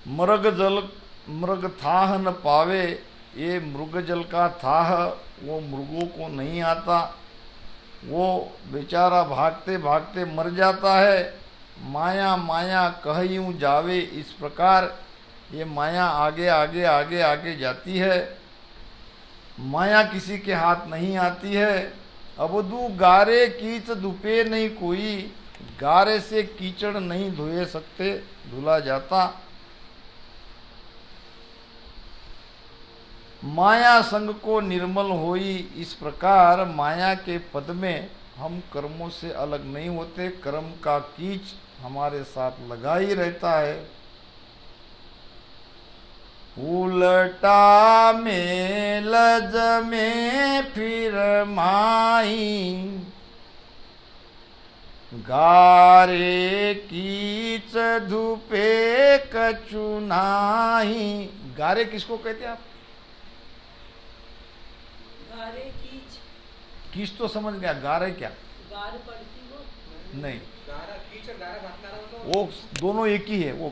मृग जल मृग थाह न पावे, ये मृग जल का थाह वो मृगों को नहीं आता, वो बेचारा भागते भागते मर जाता है। माया माया कहयूं जावे, इस प्रकार ये माया आगे आगे आगे आगे जाती है। माया किसी के हाथ नहीं आती है। अबदू गारे कीच धुपे नहीं कोई, गारे से कीचड़ नहीं धोए सकते, धुला जाता। माया संग को निर्मल होई, इस प्रकार माया के पद में हम कर्मों से अलग नहीं होते, कर्म का कीच हमारे साथ लगा ही रहता है। उलटा मेल जमे फिर माई, गारे कीच धुपे कछु नाही। गारे किसको कहते हैं आप? गारे कीच। कीच तो समझ गया, गारे क्या? गार पड़ती वो नहीं, गारा कीचड़ गारा भागना वो दोनों एक ही है। वो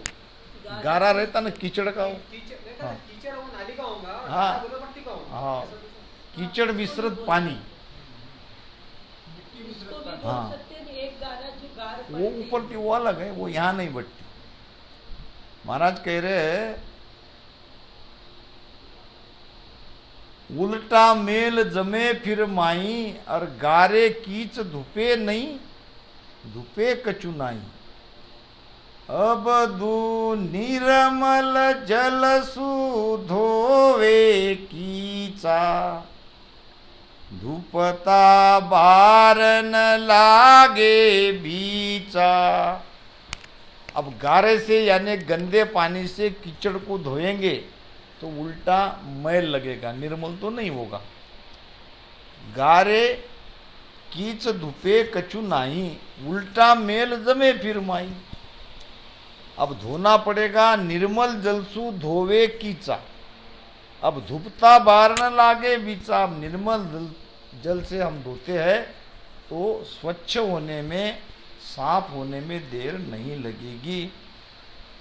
गारा रहता ना कीचड़ का, वो कीचड़ कीचड़ वो नाली का होगा, हाँ बोलो पट्टी का होगा। हाँ, कीचड़ मिश्रित पानी, इसको भी बोल हाँ। सकते हैं। एक गारा जो गार वो ऊपर की वो अलग है, वो यहाँ नहीं बटती। महाराज कह रहे उल्टा मेल जमे फिर माई, और गारे कीच धुपे नहीं, धुपे कछु नाई। अब दू निर्मल जल सु धोवे कीचा, धूपता बार न लागे बीचा। अब गारे से यानी गंदे पानी से कीचड़ को धोएंगे तो उल्टा मैल लगेगा, निर्मल तो नहीं होगा। गारे कीच धुपे कछु नाही, उल्टा मेल जमे फिर माई। अब धोना पड़ेगा निर्मल जल सु धोवे कीचा। अब धुपता बार न लागे बीचा। अब निर्मल जल से हम धोते हैं तो स्वच्छ होने में, साफ होने में देर नहीं लगेगी।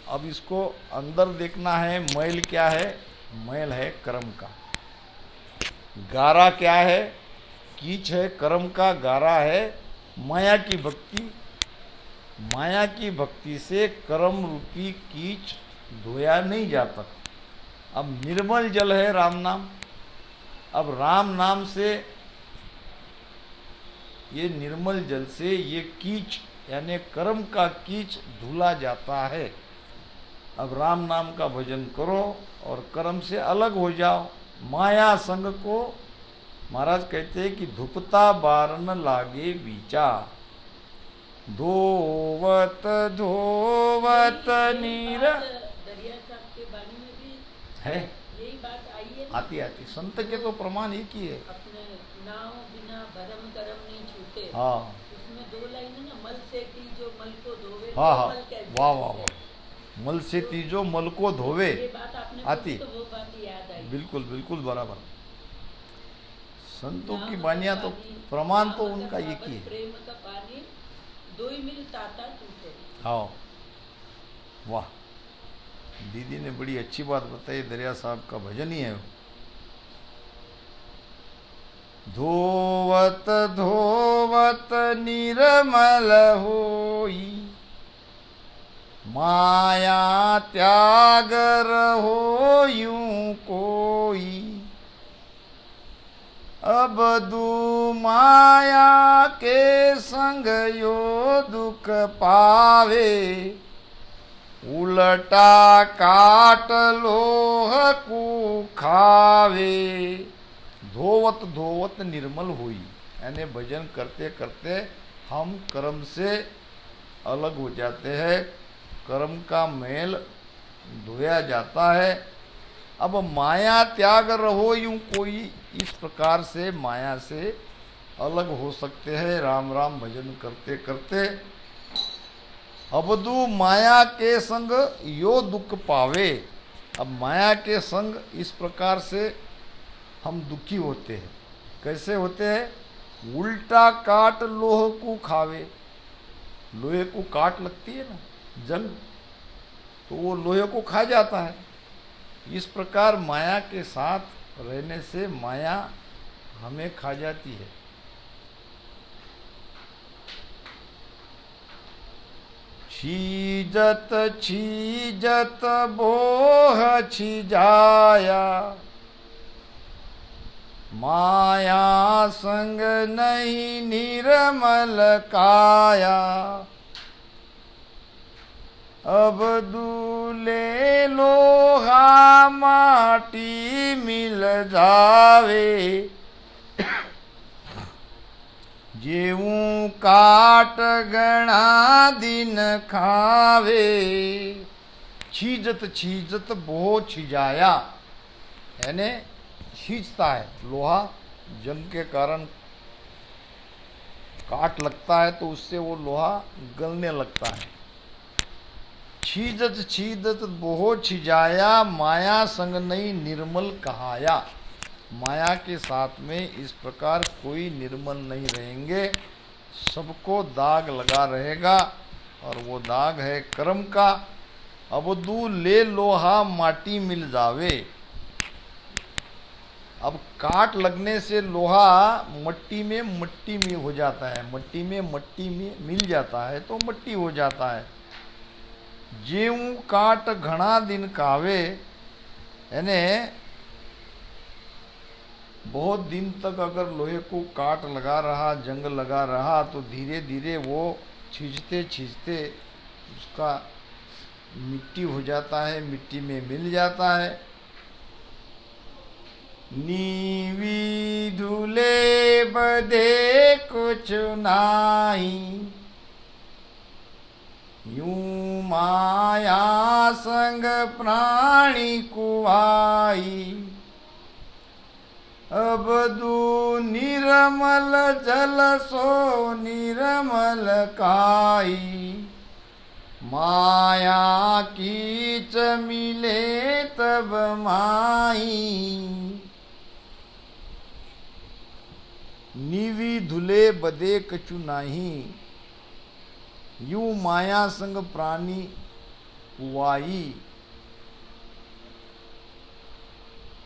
अब इसको अंदर देखना है, मैल क्या है? मैल है कर्म का। गारा क्या है? कीच है कर्म का, गारा है माया की भक्ति। माया की भक्ति से कर्म रूपी कीच धोया नहीं जाता। अब निर्मल जल है राम नाम। अब राम नाम से, ये निर्मल जल से ये कीच यानी कर्म का कीच धुला जाता है। अब राम नाम का भजन करो और कर्म से अलग हो जाओ। माया संग को महाराज कहते हैं कि धुपता बार न लागे बीचा, धोवत धोवत नीर। दरिया साहब के बारे में भी है, यही बात आई है। आती आती संत के तो प्रमाण एक ही है। अपने नाव बिना भरम करम नहीं छूटे। हाँ उसमें दो लाइन है ना, मल से तीजो मल को धोवे। हाँ हाँ, मल कैसे वाह वाह वाह। मल से तीजो मल को धोवे, ये बात आपने आती। तो वो बात याद आई। बिल्कुल बिल्कुल बराबर। संतों की वानियां तो प्रमाण तो उनका एक ही है। प्रेम का पानी दो ही मिल ताता टूटे। हाँ वाह, दीदी ने बड़ी अच्छी बात बताई। दरिया साहब का भजन ही है वो। धोवत धोवत निर्मल होई, माया त्याग रहो यूं कोई। अब दू माया के संग यो दुख पावे, उलटा काट लोह को खावे। धोवत धोवत निर्मल हुई, यानी भजन करते करते हम कर्म से अलग हो जाते हैं, कर्म का मेल धोया जाता है। अब माया त्याग रहो यूं कोई, इस प्रकार से माया से अलग हो सकते हैं राम राम भजन करते करते। अबदू माया के संग यो दुख पावे। अब माया के संग इस प्रकार से हम दुखी होते हैं। कैसे होते हैं? उल्टा काट लोह को खावे। लोहे को काट लगती है ना, जंग, तो वो लोहे को खा जाता है। इस प्रकार माया के साथ रहने से माया हमें खा जाती है। छीजत छीजत बोह छिजाया, माया संग नहीं निर्मल काया। अब दूले लोहा माटी मिल जावे, जेऊं काट गणा दिन खावे। छीजत छीजत बो छिजाया, यानी खींचता है। लोहा जंग के कारण काट लगता है तो उससे वो लोहा गलने लगता है। छीजत छीजत बोहो छिजाया, माया संग नहीं निर्मल कहाया। माया के साथ में इस प्रकार कोई निर्मल नहीं रहेंगे, सबको दाग लगा रहेगा, और वो दाग है कर्म का। अबदू ले लोहा माटी मिल जावे। अब काट लगने से लोहा मट्टी में हो जाता है, मट्टी में मिल जाता है तो मट्टी हो जाता है। जेऊं काट घना दिन कावे, यानी बहुत दिन तक अगर लोहे को काट लगा रहा, जंग लगा रहा, तो धीरे धीरे वो छींचते छींचते उसका मिट्टी हो जाता है, मिट्टी में मिल जाता है। नीवी धुले बदे कुछ नाही, यूं माया संग प्राणी कुआई। अब दू निर्मल जल सो निर्मल काई, माया कीच मिले तब माई। नीवी धुले बदे कछु नाही, यूं माया संग प्राणी कुआई।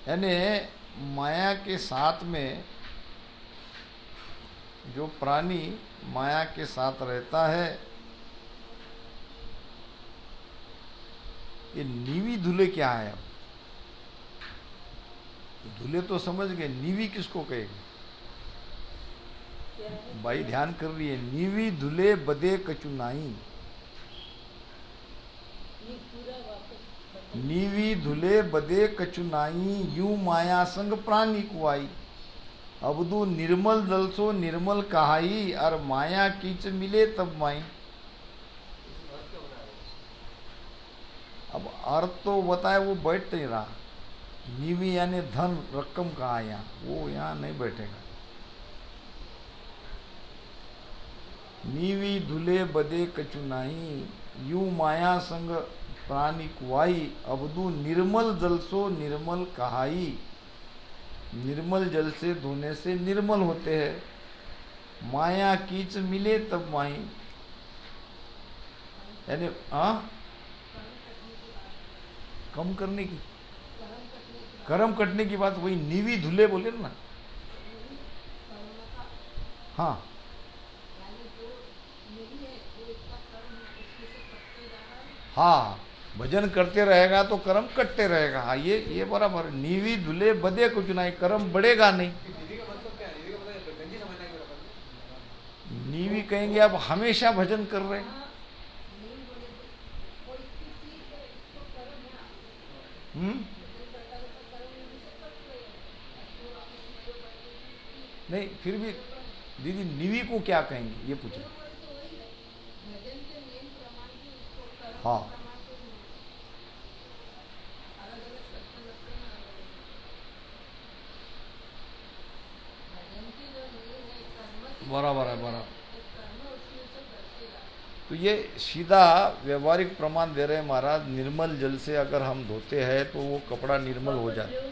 यानी माया के साथ में जो प्राणी माया के साथ रहता है, ये नीवी धुले क्या है? अब धुले तो समझ गए, नीवी किसको कहेंगे? भाई ध्यान कर रही है। नीवी धुले बदे कछु नाही, नीवी धुले बदे कछु नाही, यूं माया संग प्राणी कुआई। अबदू निर्मल जल सो निर्मल कहाई, और माया कीच मिले तब माई। अब अर्थ तो बताए, वो बैठ नहीं रहा। नीवी यानी धन, रकम कहा यहाँ, वो यहाँ नहीं बैठेगा। नीवी धुले बदे कछु नाही, यूं माया संग प्राणी कुआई। अबदू निर्मल जल सो निर्मल कहाई। निर्मल जल से धोने से निर्मल होते हैं। माया कीच मिले तब माई, यानी कम करने की, कर्म कटने की बात, वही नीवी धुले बोले ना। हाँ, हाँ, भजन करते रहेगा तो कर्म कटते रहेगा। हाँ, ये बराबर। नीवी धुले बदे कुछ नहीं, कर्म बढ़ेगा नहीं। नीवी का मतलब क्या है? नीवी का मतलब गंजी समझना है क्या? नीवी कहेंगे आप हमेशा भजन कर रहे हैं। नहीं, फिर भी दीदी नीवी को क्या कहेंगे ये पूछे। हाँ, बराबर है, बराबर। तो ये सीधा व्यवहारिक प्रमाण दे रहे हैं महाराज। निर्मल जल से अगर हम धोते हैं तो वो कपड़ा निर्मल हो जाता है।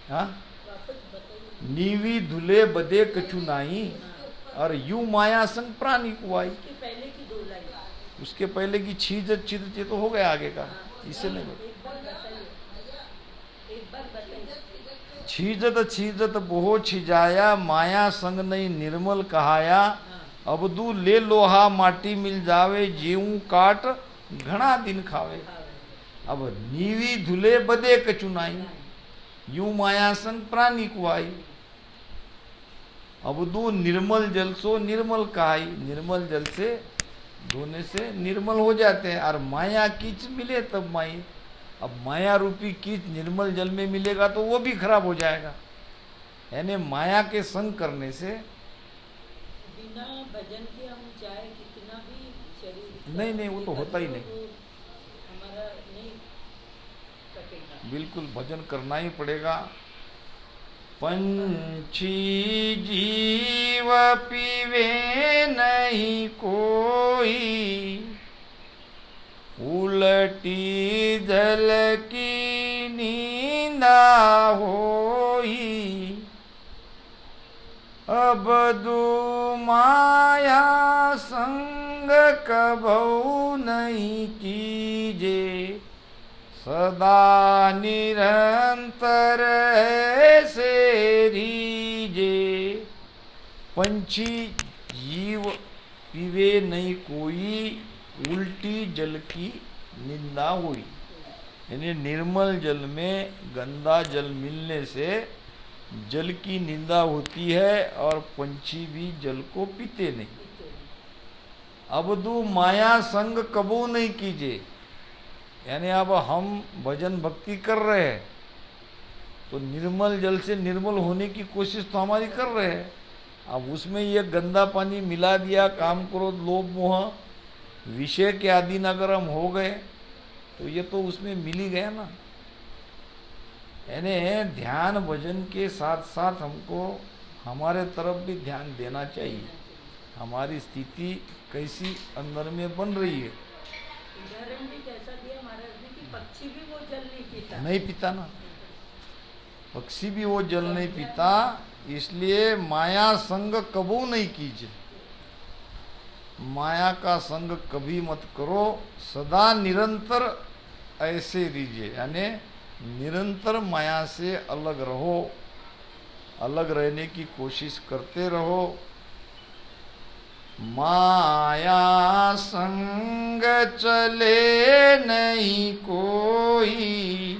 हाँ, नीवी धुले बदे कछु नाही, और यूं माया संग प्राणी कुआई। पहले की दो लाइन उसके पहले की छीजत छिदत तो हो गया आगे का, इससे नहीं बोल। एक बार बताइए, एक बार बताइए। छीजत छीजत बोहो छिजाया, माया संग नहीं निर्मल कहाया। हाँ, अबदू ले लोहा माटी मिल जावे, जीव काट घना दिन खावे। खावे। अब नीवी धुले बदे कचुनाई, यूं माया संग प्राणी कुआई। अबदू निर्मल जल सो निर्मल कहाई, निर्मल जल से धोने से निर्मल हो जाते हैं। और माया कीच मिले तब माई, अब माया रूपी कीच निर्मल जल में मिलेगा तो वो भी खराब हो जाएगा। यानी माया के संग करने से बिना भजन के हम चाहे कितना भी शरीर नहीं, नहीं, वो तो होता ही नहीं। वो हमारा नहीं कटेगा। बिल्कुल भजन करना ही पड़ेगा। पंछी जीव पीवे नहीं कोई, उलटी जल की नींदा होई। अबदू माया संग कबहू नहीं कीजे, सदा निरंतर ऐसे रीजे। पंछी जीव पीवे नहीं कोई, उल्टी जल की निंदा हुई। यानी निर्मल जल में गंदा जल मिलने से जल की निंदा होती है और पंछी भी जल को पीते नहीं। अबदू माया संग कबू नहीं कीजिए, यानी अब हम भजन भक्ति कर रहे हैं तो निर्मल जल से निर्मल होने की कोशिश तो हमारी कर रहे हैं। अब उसमें ये गंदा पानी मिला दिया, काम क्रोध लोभ मोह विषय के आदि अगर हम हो गए तो ये तो उसमें मिल ही गया ना। यानी ध्यान भजन के साथ साथ हमको हमारे तरफ भी ध्यान देना चाहिए। हमारी स्थिति कैसी अंदर में बन रही है। उदाहरण भी कैसा दिया महाराज ने कि पक्षी भी वो जल नहीं पीता। नहीं पीता ना, पक्षी भी वो जल नहीं पीता। इसलिए माया संग कबू नहीं कीजिए, माया का संग कभी मत करो, सदा निरंतर ऐसे दीजिए। यानी निरंतर माया से अलग रहो, अलग रहने की कोशिश करते रहो। माया संग चले नहीं कोई,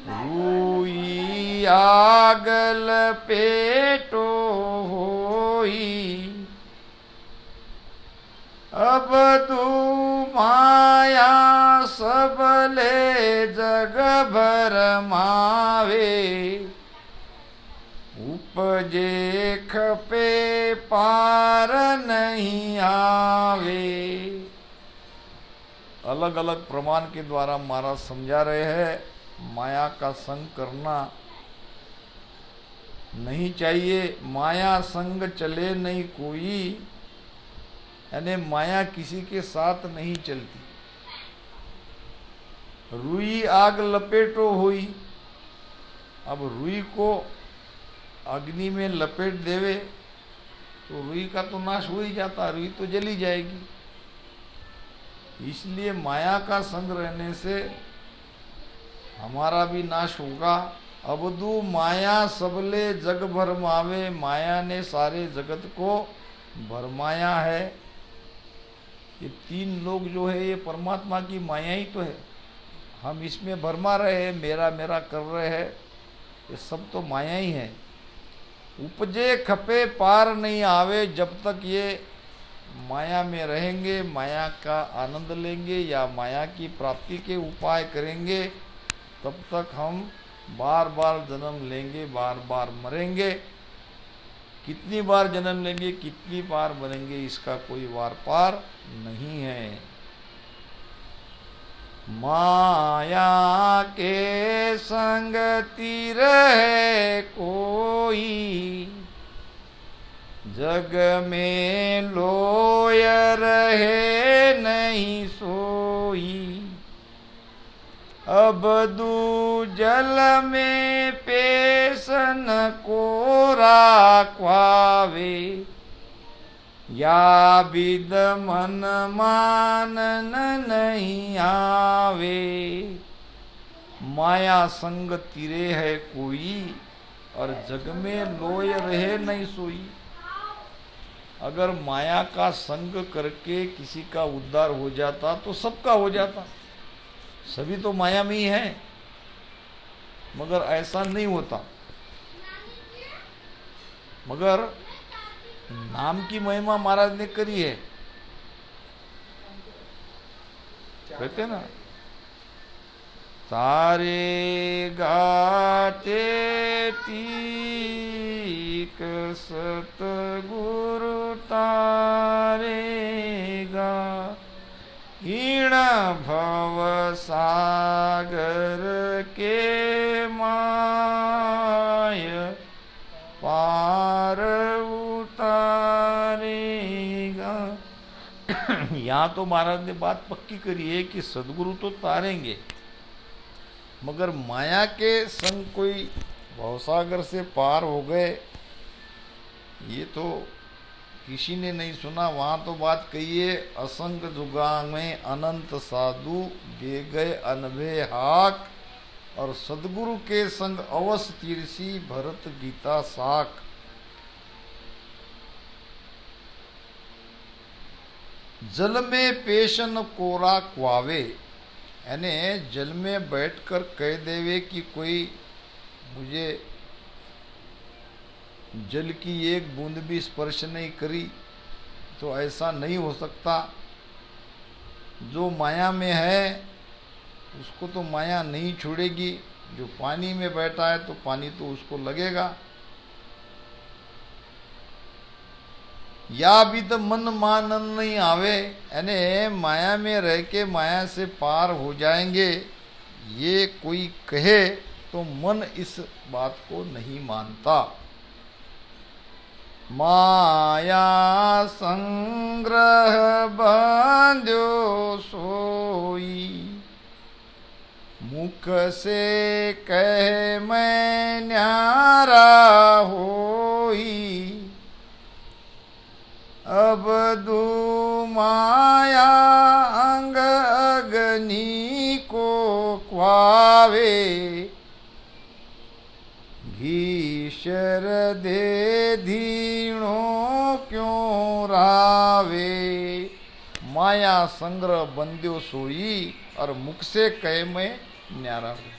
रूई आगल पेटो होई। अब तू माया सबले जग भर मावे, उपजे खपे पार नहीं आवे। अलग अलग प्रमाण के द्वारा महाराज समझा रहे हैं, माया का संग करना नहीं चाहिए। माया संग चले नहीं कोई, यानी माया किसी के साथ नहीं चलती। रुई आग लपेटो हुई, अब रुई को अग्नि में लपेट देवे तो रुई का तो नाश हो ही जाता, रुई तो जली जाएगी। इसलिए माया का संग रहने से हमारा भी नाश होगा। अबदू माया सबले जग भरमावे, माया ने सारे जगत को भरमाया है। ये तीन लोग जो है ये परमात्मा की माया ही तो है। हम इसमें भरमा रहे हैं, मेरा मेरा कर रहे हैं, ये सब तो माया ही है। उपजे खपे पार नहीं आवे, जब तक ये माया में रहेंगे, माया का आनंद लेंगे या माया की प्राप्ति के उपाय करेंगे, तब तक हम बार बार जन्म लेंगे, बार बार मरेंगे। कितनी बार जन्म लेंगे, कितनी बार मरेंगे, इसका कोई वार पार नहीं है। माया के संगति रहे कोई, जग में लोय रहे नहीं सोई। अबदू जल में पेशन कोरा ख्वावे, या विद मन मानन नहीं आवे, माया संग तिरे है कोई, और जग में लोय रहे नहीं सोई। अगर माया का संग करके किसी का उद्धार हो जाता तो सबका हो जाता, सभी तो माया में ही है, मगर ऐसा नहीं होता। मगर नाम की महिमा महाराज ने करी है, कहते ना, तारे गाते तीक सतगुरु तारेगा, हीण भव सागर के माय पार उतारेगा। यहाँ तो महाराज ने बात पक्की करी है कि सदगुरु तो तारेंगे, मगर माया के संग कोई भवसागर से पार हो गए, ये तो किसी ने नहीं सुना। वहाँ तो बात कही है, असंग जुगा में अनंत साधु दे गए अनभे हाक, और सदगुरु के संग अवस तीरसी भरत गीता साख। जल में पेशन कोरा क्वावे, यानी जल में बैठकर कह देवे कि कोई मुझे जल की एक बूंद भी स्पर्श नहीं करी, तो ऐसा नहीं हो सकता। जो माया में है उसको तो माया नहीं छोड़ेगी, जो पानी में बैठा है तो पानी तो उसको लगेगा। या भी तो मन मानन नहीं आवे, यानी माया में रह के माया से पार हो जाएंगे, ये कोई कहे तो मन इस बात को नहीं मानता। माया संग्रह बांध्यो सोई, मुख से कह मैं न्यारा होई, अब दू माया अंग अग्नि को क्वावे, घीशर दे धीणो क्यों रावे। माया संग्रह बंद्यो सोई, और मुख से कहे मैं न्यारा हूँ।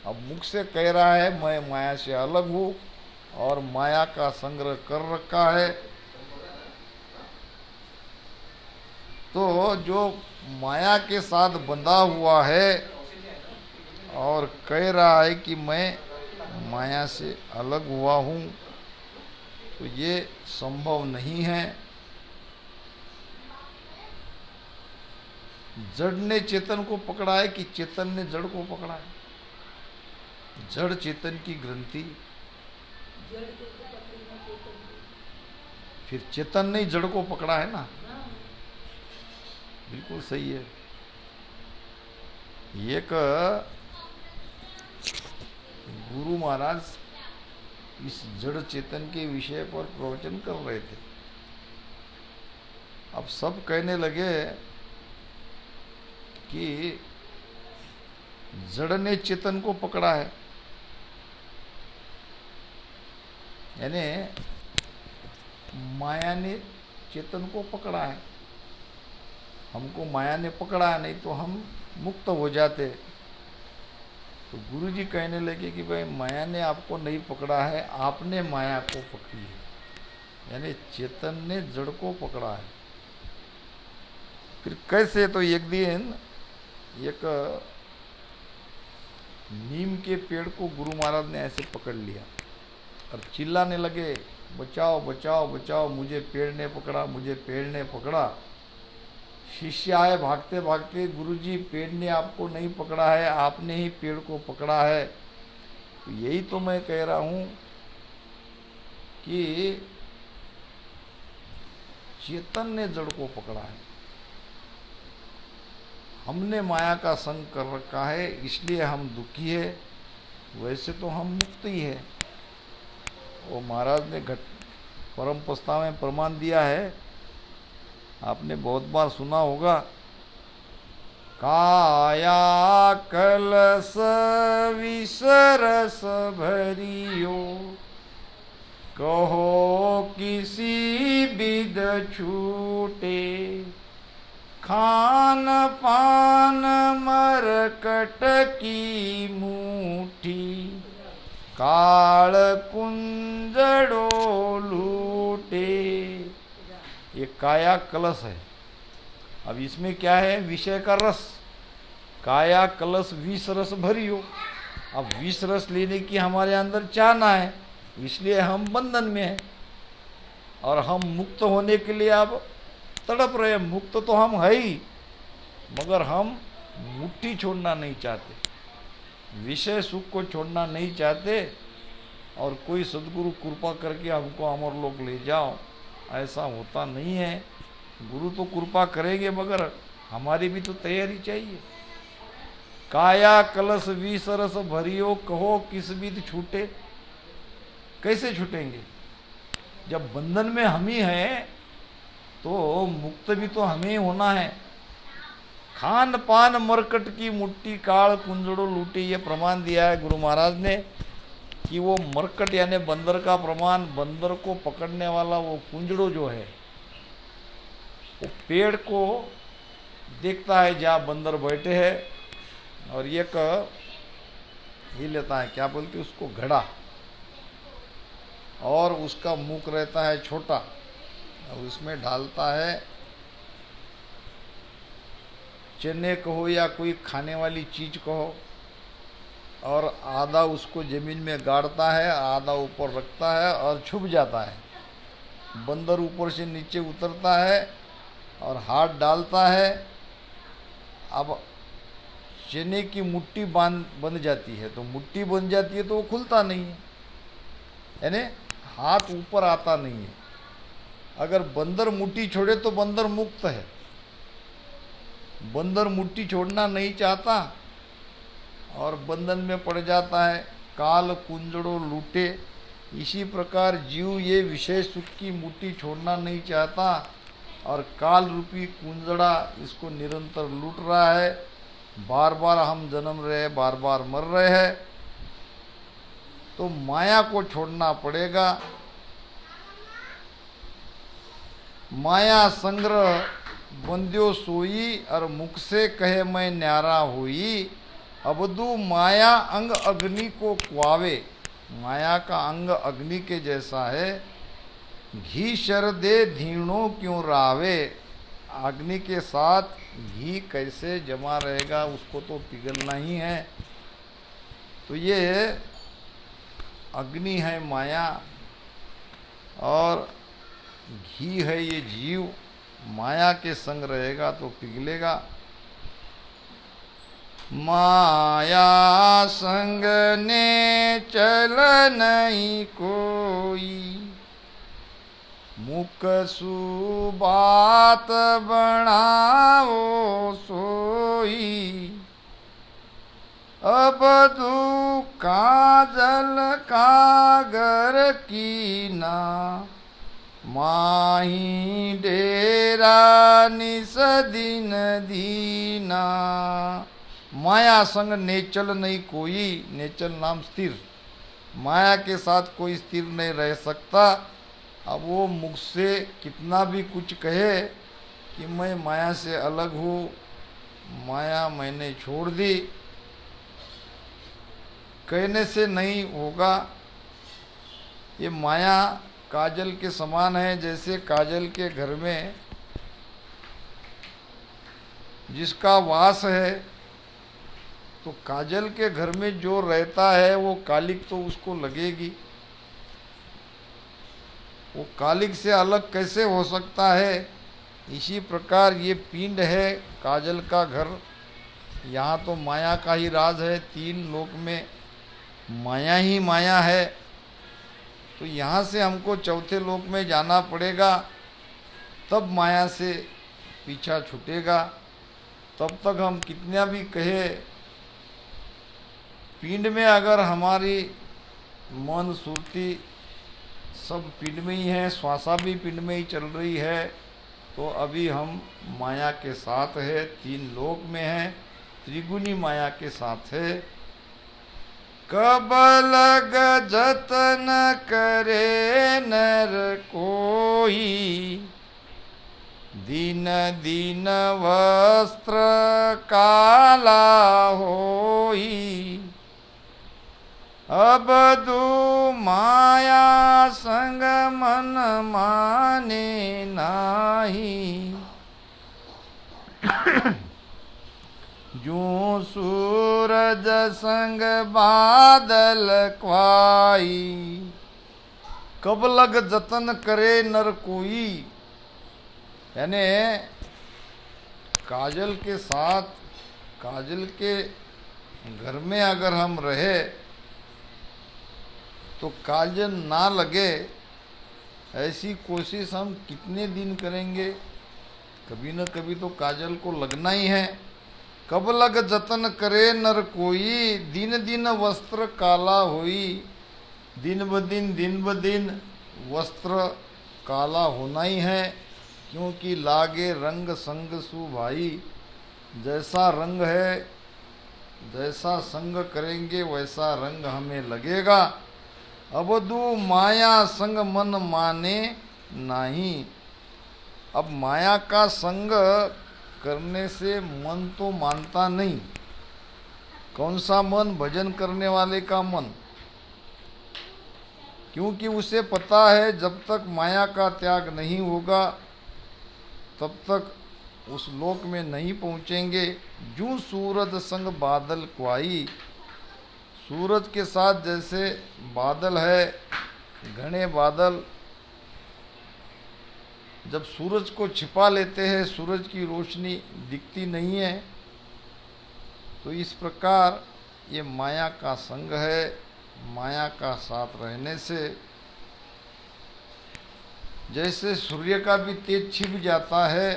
अब मुख से कह रहा है मैं माया से अलग हूँ, और माया का संग्रह कर रखा है। तो जो माया के साथ बंधा हुआ है और कह रहा है कि मैं माया से अलग हुआ हूँ, तो ये संभव नहीं है। जड़ ने चेतन को पकड़ा है कि चेतन ने जड़ को पकड़ा है? जड़ चेतन की ग्रंथि, फिर चेतन ने जड़ को पकड़ा है ना। बिल्कुल सही है। एक गुरु महाराज इस जड़ चेतन के विषय पर प्रवचन कर रहे थे। अब सब कहने लगे कि जड़ ने चेतन को पकड़ा है, यानी माया ने चेतन को पकड़ा है। हमको माया ने पकड़ा है, नहीं तो हम मुक्त हो जाते। तो गुरुजी कहने लगे कि भाई माया ने आपको नहीं पकड़ा है, आपने माया को पकड़ी है, यानी चेतन ने जड़ को पकड़ा है। फिर कैसे? तो एक दिन एक नीम के पेड़ को गुरु महाराज ने ऐसे पकड़ लिया और चिल्लाने लगे, बचाओ बचाओ बचाओ, मुझे पेड़ ने पकड़ा, मुझे पेड़ ने पकड़ा। शिष्य आए भागते भागते, गुरुजी पेड़ ने आपको नहीं पकड़ा है, आपने ही पेड़ को पकड़ा है। तो यही तो मैं कह रहा हूँ कि चेतन ने जड़ को पकड़ा है, हमने माया का संग कर रखा है, इसलिए हम दुखी है। वैसे तो हम मुक्त ही है। वो महाराज ने परम प्रस्ताव में प्रमाण दिया है आपने बहुत बार सुना होगा, काया कलश विसरस भरियो, कहो किसी विध छूटे, खान पान मरकट की मुट्ठी, काल कुंजड़ो लूटे। ये काया कलश है। अब इसमें क्या है? विषय का रस। काया कलश विष रस भरियो। अब विष रस लेने की हमारे अंदर चाहना है, इसलिए हम बंधन में हैं और हम मुक्त होने के लिए अब तड़प रहे। मुक्त तो हम है ही, मगर हम मुट्ठी छोड़ना नहीं चाहते, विषय सुख को छोड़ना नहीं चाहते। और कोई सदगुरु कृपा करके हमको अमर लोक ले जाओ, ऐसा होता नहीं है। गुरु तो कृपा करेंगे, मगर हमारी भी तो तैयारी चाहिए। काया कलश विसरस भरियो, कहो किस विध छूटे। कैसे छूटेंगे? जब बंधन में हम ही हैं तो मुक्त भी तो हमें होना है। खान पान मरकट की मुट्ठी, काल कुंजड़ो लूटे। ये प्रमाण दिया है गुरु महाराज ने कि वो मरकट यानी बंदर का प्रमाण, बंदर को पकड़ने वाला वो कुंजड़ो जो है, वो पेड़ को देखता है जहाँ बंदर बैठे हैं और ये लेता है, क्या बोलते उसको, घड़ा, और उसका मुख रहता है छोटा और उसमें डालता है चने कहो या कोई खाने वाली चीज कहो, और आधा उसको जमीन में गाड़ता है, आधा ऊपर रखता है और छुप जाता है। बंदर ऊपर से नीचे उतरता है और हाथ डालता है। अब चने की मुट्ठी बन जाती है, तो मुट्ठी बन जाती है तो वो खुलता नहीं है, यानी हाथ ऊपर आता नहीं है। अगर बंदर मुट्ठी छोड़े तो बंदर मुक्त है। बंदर मुट्ठी छोड़ना नहीं चाहता और बंधन में पड़ जाता है। काल कुंजड़ो लूटे। इसी प्रकार जीव ये विषय सुख की मुट्ठी छोड़ना नहीं चाहता और काल रूपी कुंजड़ा इसको निरंतर लूट रहा है। बार बार हम जन्म रहे, बार बार मर रहे हैं, तो माया को छोड़ना पड़ेगा। माया संग्रह बंद्यो सोई, और मुख से कहे मैं न्यारा होई। अबदू माया अंग अग्नि को क्वावे। माया का अंग अग्नि के जैसा है। घी शर दे धीणों क्यों रावे। अग्नि के साथ घी कैसे जमा रहेगा, उसको तो पिघलना ही है। तो ये अग्नि है माया और घी है ये जीव। माया के संग रहेगा तो पिघलेगा। माया संग ने चल नहीं कोई, मुख सु बात बनाओ सोई। अब दू काजल कागर कीना, माही डेरा निस दिन दीना। माया संग नेचल नहीं कोई। नेचल नाम स्थिर। माया के साथ कोई स्थिर नहीं रह सकता। अब वो मुख से कितना भी कुछ कहे कि मैं माया से अलग हूँ, माया मैंने छोड़ दी, कहने से नहीं होगा। ये माया काजल के समान है। जैसे काजल के घर में जिसका वास है, तो काजल के घर में जो रहता है वो कालिक तो उसको लगेगी। वो कालिक से अलग कैसे हो सकता है। इसी प्रकार ये पिंड है काजल का घर। यहाँ तो माया का ही राज है। तीन लोक में माया ही माया है। तो यहाँ से हमको चौथे लोक में जाना पड़ेगा, तब माया से पीछा छूटेगा। तब तक हम कितना भी कहे, पिंड में अगर हमारी मन सुरती सब पिंड में ही है, श्वासा भी पिंड में ही चल रही है, तो अभी हम माया के साथ है, 3 लोक में है, त्रिगुणी माया के साथ है। कब लग जतन करे नर कोई, दिन दिन वस्त्र काला होई। अब दो माया संग मन माने नाही, जो सूरज संग बादल क्वाई। कब लग जतन करे नर कोई, यानी काजल के साथ, काजल के घर में अगर हम रहे तो काजल ना लगे, ऐसी कोशिश हम कितने दिन करेंगे? कभी न कभी तो काजल को लगना ही है। कब लग जतन करे नर कोई, दिन दिन वस्त्र काला होई। दिन ब दिन वस्त्र काला होना ही है, क्योंकि लागे रंग संग सु भाई। जैसा रंग है, जैसा संग करेंगे वैसा रंग हमें लगेगा। अब दू माया संग मन माने नहीं। अब माया का संग करने से मन तो मानता नहीं। कौन सा मन? भजन करने वाले का मन, क्योंकि उसे पता है जब तक माया का त्याग नहीं होगा तब तक उस लोक में नहीं पहुँचेंगे। जूं सूरज संग बादल क्वाई, सूरज के साथ जैसे बादल है, घने बादल जब सूरज को छिपा लेते हैं, सूरज की रोशनी दिखती नहीं है, तो इस प्रकार ये माया का संग है। माया का साथ रहने से जैसे सूर्य का भी तेज छिप जाता है,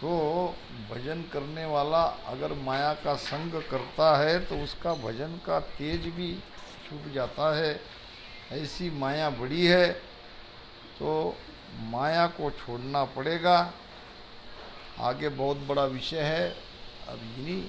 तो भजन करने वाला अगर माया का संग करता है तो उसका भजन का तेज भी छूट जाता है। ऐसी माया बड़ी है, तो माया को छोड़ना पड़ेगा। आगे बहुत बड़ा विषय है, अब इन्हीं